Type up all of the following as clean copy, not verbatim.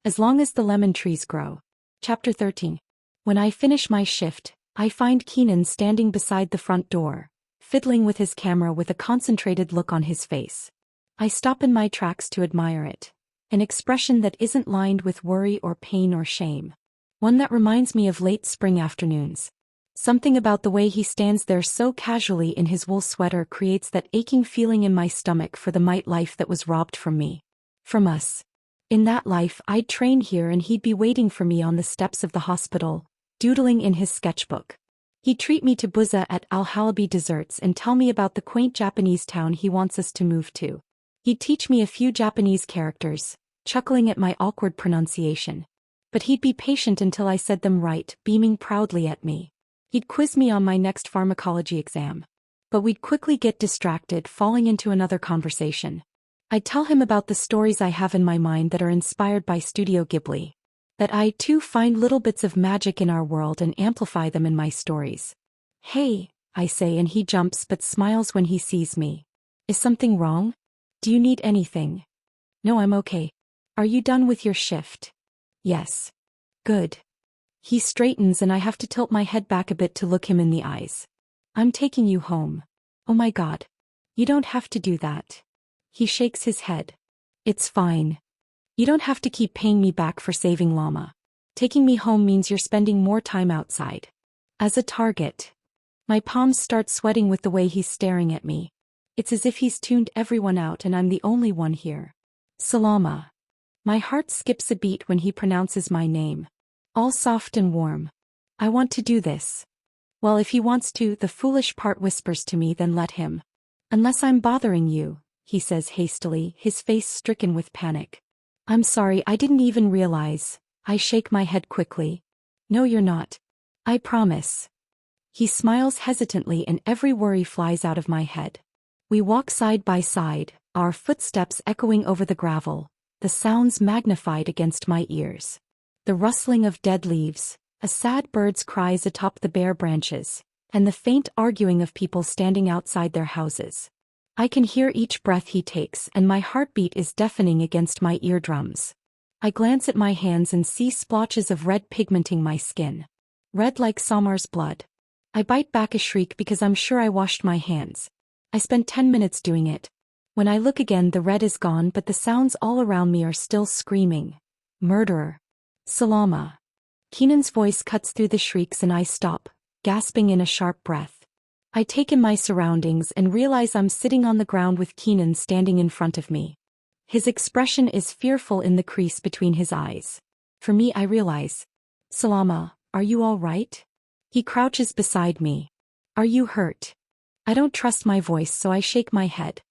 as long as the lemon trees grow. Chapter 13. When I finish my shift, I find Keenan standing beside the front door, fiddling with his camera with a concentrated look on his face. I stop in my tracks to admire it. An expression that isn't lined with worry or pain or shame. One that reminds me of late spring afternoons. Something about the way he stands there so casually in his wool sweater creates that aching feeling in my stomach for the might life that was robbed from me. From us. In that life I'd train here and he'd be waiting for me on the steps of the hospital, doodling in his sketchbook. He'd treat me to buza at al-halabi desserts and tell me about the quaint Japanese town he wants us to move to. He'd teach me a few Japanese characters, chuckling at my awkward pronunciation. But he'd be patient until I said them right, beaming proudly at me. He'd quiz me on my next pharmacology exam. But we'd quickly get distracted, falling into another conversation. I'd tell him about the stories I have in my mind that are inspired by Studio Ghibli. That I, too, find little bits of magic in our world and amplify them in my stories. "Hey," I say, and he jumps but smiles when he sees me. "Is something wrong? Do you need anything?" "No, I'm okay." "Are you done with your shift?" "Yes." "Good." He straightens and I have to tilt my head back a bit to look him in the eyes. "I'm taking you home." "Oh my God. You don't have to do that." He shakes his head. "It's fine. You don't have to keep paying me back for saving Llama. Taking me home means you're spending more time outside. As a target." My palms start sweating with the way he's staring at me. It's as if he's tuned everyone out and I'm the only one here. "Salama." My heart skips a beat when he pronounces my name. All soft and warm. "I want to do this." "Well, if he wants to," the foolish part whispers to me, "then let him." "Unless I'm bothering you," he says hastily, his face stricken with panic. "I'm sorry, I didn't even realize." I shake my head quickly. "No, you're not. I promise." He smiles hesitantly and every worry flies out of my head. We walk side by side, our footsteps echoing over the gravel, the sounds magnified against my ears. The rustling of dead leaves, a sad bird's cries atop the bare branches, and the faint arguing of people standing outside their houses. I can hear each breath he takes and my heartbeat is deafening against my eardrums. I glance at my hands and see splotches of red pigmenting my skin. Red like Samar's blood. I bite back a shriek because I'm sure I washed my hands. I spent 10 minutes doing it. When I look again, the red is gone, but the sounds all around me are still screaming. "Murderer. Salama." Keenan's voice cuts through the shrieks and I stop, gasping in a sharp breath. I take in my surroundings and realize I'm sitting on the ground with Keenan standing in front of me. His expression is fearful in the crease between his eyes. For me, I realize. "Salama, are you all right?" He crouches beside me. "Are you hurt?" I don't trust my voice, so I shake my head.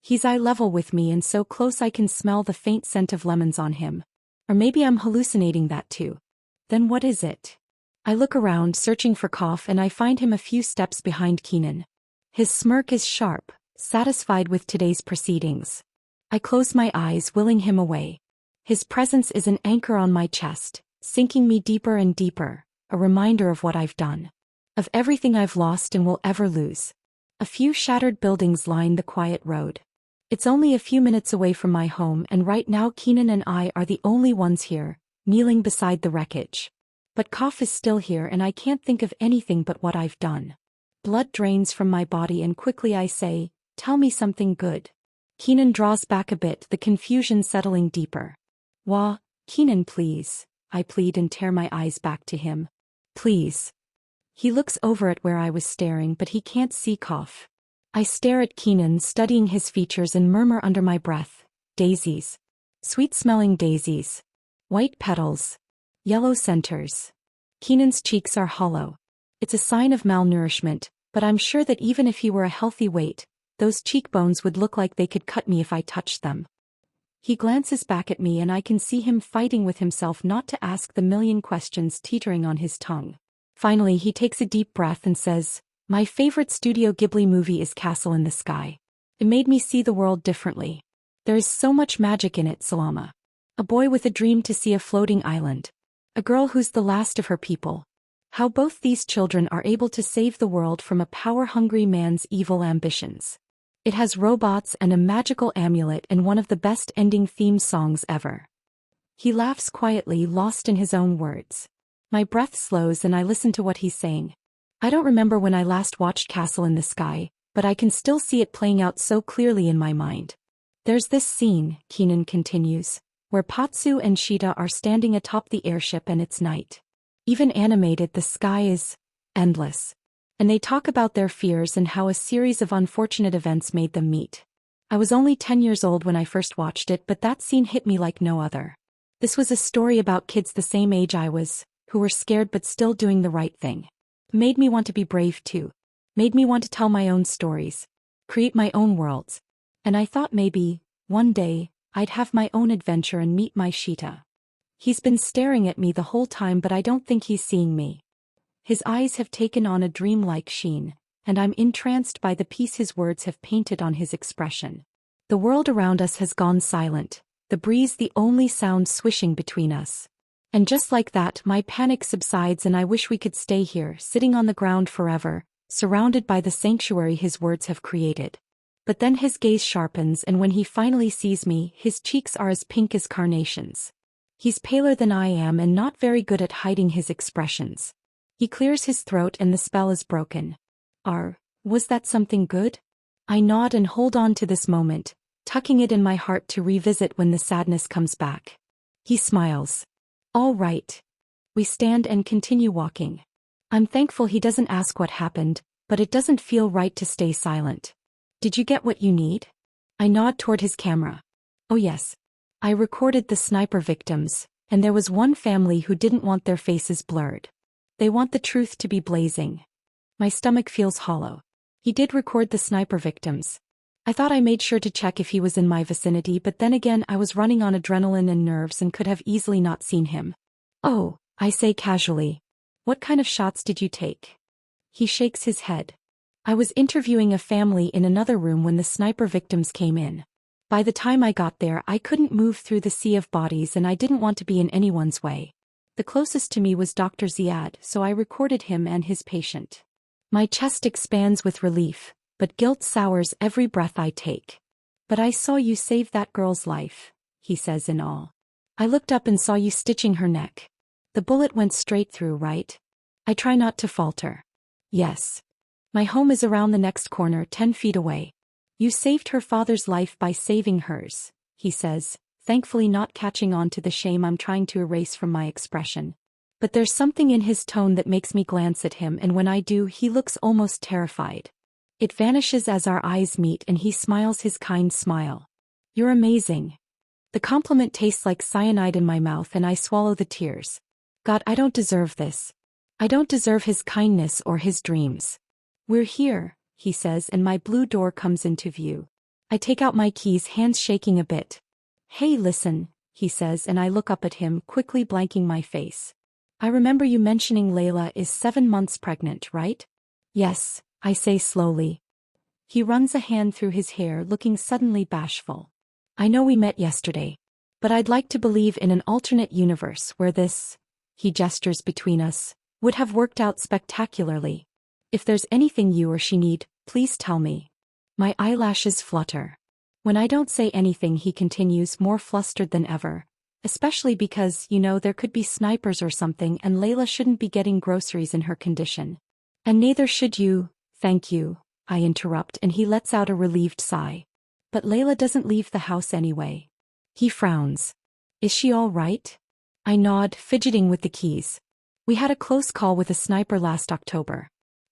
He's eye level with me and so close I can smell the faint scent of lemons on him. Or maybe I'm hallucinating that too. Then what is it? I look around, searching for Koff, and I find him a few steps behind Keenan. His smirk is sharp, satisfied with today's proceedings. I close my eyes, willing him away. His presence is an anchor on my chest, sinking me deeper and deeper, a reminder of what I've done. Of everything I've lost and will ever lose. A few shattered buildings line the quiet road. It's only a few minutes away from my home, and right now Keenan and I are the only ones here, kneeling beside the wreckage. But Koff is still here and I can't think of anything but what I've done. Blood drains from my body and quickly I say, "Tell me something good." Keenan draws back a bit, the confusion settling deeper. "Wah, Keenan, please," I plead and tear my eyes back to him. "Please." He looks over at where I was staring, but he can't see Koff. I stare at Keenan, studying his features, and murmur under my breath, "Daisies. Sweet-smelling daisies. White petals. Yellow centers." Keenan's cheeks are hollow. It's a sign of malnourishment, but I'm sure that even if he were a healthy weight, those cheekbones would look like they could cut me if I touched them. He glances back at me and I can see him fighting with himself not to ask the million questions teetering on his tongue. Finally, he takes a deep breath and says, "My favorite Studio Ghibli movie is Castle in the Sky. It made me see the world differently. There is so much magic in it, Salama. A boy with a dream to see a floating island. A girl who's the last of her people. How both these children are able to save the world from a power-hungry man's evil ambitions. It has robots and a magical amulet and one of the best ending theme songs ever. He laughs quietly, lost in his own words. My breath slows and I listen to what he's saying. I don't remember when I last watched Castle in the Sky, but I can still see it playing out so clearly in my mind. There's this scene, Keenan continues, where Patsu and Shida are standing atop the airship and it's night. Even animated, the sky is endless. And they talk about their fears and how a series of unfortunate events made them meet. I was only 10 years old when I first watched it, but that scene hit me like no other. This was a story about kids the same age I was, who were scared but still doing the right thing. Made me want to be brave too. Made me want to tell my own stories. Create my own worlds. And I thought maybe, one day, I'd have my own adventure and meet my Shita. He's been staring at me the whole time, but I don't think he's seeing me. His eyes have taken on a dreamlike sheen, and I'm entranced by the peace his words have painted on his expression. The world around us has gone silent, the breeze the only sound swishing between us. And just like that, my panic subsides and I wish we could stay here, sitting on the ground forever, surrounded by the sanctuary his words have created. But then his gaze sharpens, and when he finally sees me, his cheeks are as pink as carnations. He's paler than I am and not very good at hiding his expressions. He clears his throat and the spell is broken. Was that something good? I nod and hold on to this moment, tucking it in my heart to revisit when the sadness comes back. He smiles. All right. We stand and continue walking. I'm thankful he doesn't ask what happened, but it doesn't feel right to stay silent. Did you get what you need? I nod toward his camera. Oh yes. I recorded the sniper victims, and there was one family who didn't want their faces blurred. They want the truth to be blazing. My stomach feels hollow. He did record the sniper victims. I thought I made sure to check if he was in my vicinity, but then again I was running on adrenaline and nerves and could have easily not seen him. Oh, I say casually. What kind of shots did you take? He shakes his head. I was interviewing a family in another room when the sniper victims came in. By the time I got there, I couldn't move through the sea of bodies and I didn't want to be in anyone's way. The closest to me was Dr. Ziad, so I recorded him and his patient. My chest expands with relief, but guilt sours every breath I take. But I saw you save that girl's life, he says in awe. I looked up and saw you stitching her neck. The bullet went straight through, right? I try not to falter. Yes. My home is around the next corner, 10 feet away. You saved her father's life by saving hers, he says, thankfully not catching on to the shame I'm trying to erase from my expression. But there's something in his tone that makes me glance at him, and when I do, he looks almost terrified. It vanishes as our eyes meet and he smiles his kind smile. You're amazing. The compliment tastes like cyanide in my mouth and I swallow the tears. God, I don't deserve this. I don't deserve his kindness or his dreams. We're here, he says, and my blue door comes into view. I take out my keys, hands shaking a bit. Hey, listen, he says, and I look up at him, quickly blanking my face. I remember you mentioning Layla is 7 months pregnant, right? Yes, I say slowly. He runs a hand through his hair, looking suddenly bashful. I know we met yesterday, but I'd like to believe in an alternate universe where this, he gestures between us, would have worked out spectacularly. If there's anything you or she need, please tell me. My eyelashes flutter. When I don't say anything, he continues, more flustered than ever. Especially because, there could be snipers or something and Layla shouldn't be getting groceries in her condition. And neither should you, thank you, I interrupt, and he lets out a relieved sigh. But Layla doesn't leave the house anyway. He frowns. Is she all right? I nod, fidgeting with the keys. We had a close call with a sniper last October.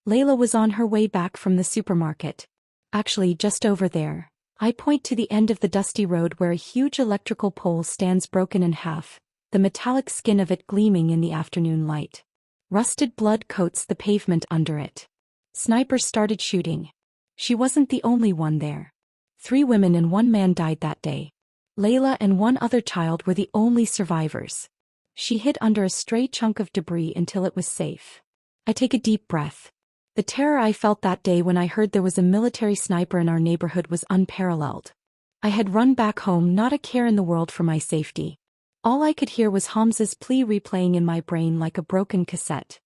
Layla was on her way back from the supermarket. Actually, just over there. I point to the end of the dusty road where a huge electrical pole stands broken in half, the metallic skin of it gleaming in the afternoon light. Rusted blood coats the pavement under it. Snipers started shooting. She wasn't the only one there. 3 women and 1 man died that day. Layla and 1 other child were the only survivors. She hid under a stray chunk of debris until it was safe. I take a deep breath. The terror I felt that day when I heard there was a military sniper in our neighborhood was unparalleled. I had run back home, not a care in the world for my safety. All I could hear was Hamza's plea replaying in my brain like a broken cassette.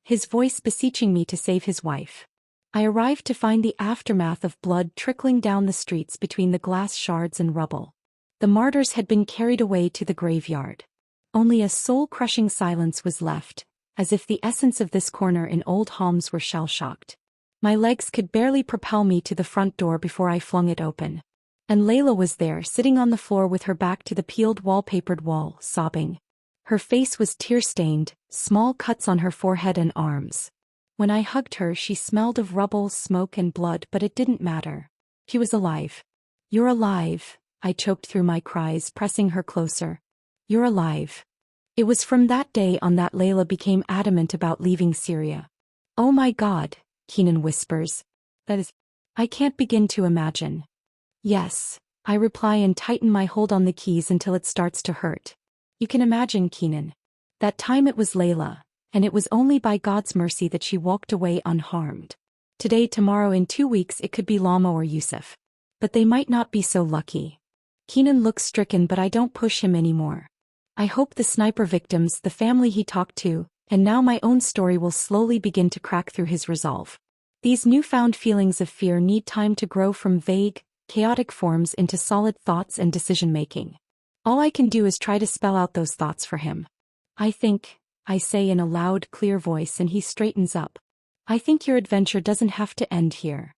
His voice beseeching me to save his wife. I arrived to find the aftermath of blood trickling down the streets between the glass shards and rubble. The martyrs had been carried away to the graveyard. Only a soul-crushing silence was left, as if the essence of this corner in Old Homs were shell-shocked. My legs could barely propel me to the front door before I flung it open. And Layla was there, sitting on the floor with her back to the peeled wallpapered wall, sobbing. Her face was tear-stained, small cuts on her forehead and arms. When I hugged her, she smelled of rubble, smoke and blood, but it didn't matter. She was alive. "You're alive," I choked through my cries, pressing her closer. "You're alive." It was from that day on that Layla became adamant about leaving Syria. "Oh my God," Keenan whispers. "That is... I can't begin to imagine." "Yes," I reply and tighten my hold on the keys until it starts to hurt. "You can imagine, Keenan. That time it was Layla, and it was only by God's mercy that she walked away unharmed. Today, tomorrow, in 2 weeks it could be Lama or Yusuf. But they might not be so lucky." Keenan looks stricken, but I don't push him anymore. I hope the sniper victims, the family he talked to, and now my own story will slowly begin to crack through his resolve. These newfound feelings of fear need time to grow from vague, chaotic forms into solid thoughts and decision-making. All I can do is try to spell out those thoughts for him. I say in a loud, clear voice, and he straightens up. "I think your adventure doesn't have to end here."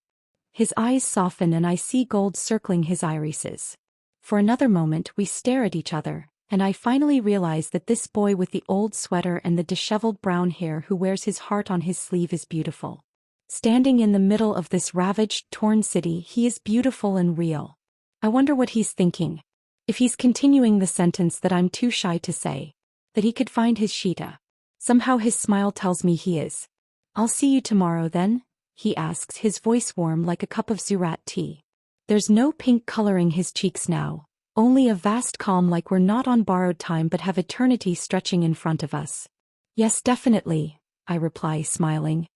His eyes soften and I see gold circling his irises. For another moment we stare at each other, and I finally realize that this boy with the old sweater and the disheveled brown hair who wears his heart on his sleeve is beautiful. Standing in the middle of this ravaged, torn city, he is beautiful and real. I wonder what he's thinking. If he's continuing the sentence that I'm too shy to say. That he could find his Sheeta. Somehow his smile tells me he is. "I'll see you tomorrow then?" he asks, his voice warm like a cup of Zurat tea. There's no pink coloring his cheeks now, only a vast calm, like we're not on borrowed time but have eternity stretching in front of us. "Yes, definitely," I reply, smiling.